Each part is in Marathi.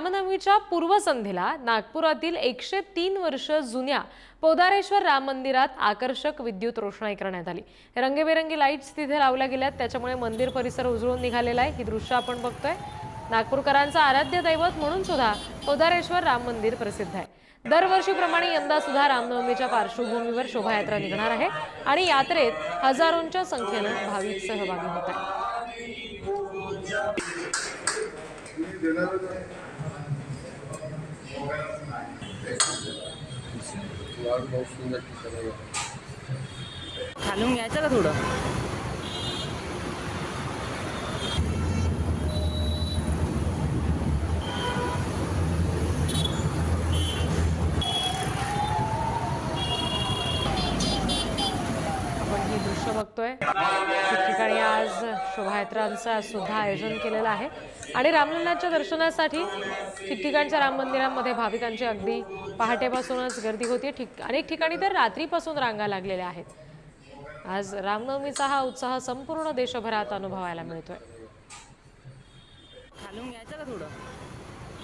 रामनवमीच्या पूर्वसंध्येला नागपुरातील 103 वर्ष जुन्या पोदारेश्वर राम मंदिरात आकर्षक विद्युत रोषणाई करण्यात आली। रंगीबेरंगी लाईट्स तिथे लावल्या गेल्यात, त्याच्यामुळे मंदिर परिसर उजळून निघालेला आहे। ही दृश्य आपण बघतोय। नागपूरकरांचा आराध्य दैवत म्हणून सुद्धा पोदारेश्वर राम मंदिर प्रसिद्ध आहे। दरवर्षीप्रमाणे यंदा सुद्धा रामनवमीच्या पार्श्वभूमीवर शोभायात्रा निघणार आहे आणि यात्रेत हजारोंच्या संख्येने भाविक सहभागी होत आहेत। खालून घ्यायचं का थोडं? आपण ही दृश्य बघतोय। ठिकठिकाणी आज शोभायात्रांचं सुद्धा आयोजन केलेलं आहे आणि रामलल्लाच्या दर्शनासाठी ठिकठिकाणच्या राम मंदिरांमध्ये भाविकांची अगदी पहाटेपासूनच गर्दी होती। अनेक ठिकाणी तर रात्रीपासून रांगा लागलेल्या आहेत। आज रामनवमीचा हा उत्साह संपूर्ण देशभरात अनुभवायला मिळतोय। खालून घ्यायचं का थोडं?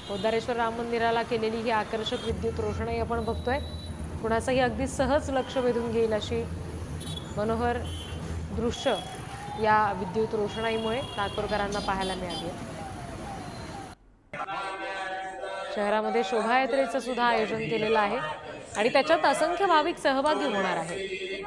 पोदारेश्वर राम मंदिराला केलेली ही आकर्षक विद्युत रोषणाई आपण बघतोय। कुणाचंही अगदी सहज लक्ष वेधून घेईल अशी मनोहर दृश्य या विद्युत रोषणाईमुळे नागपूरकरांना पाहायला मिळाली। शहरामध्ये शोभायात्रेचं सुद्धा आयोजन केलेलं आहे आणि त्याच्यात असंख्य भाविक सहभागी होणार आहेत।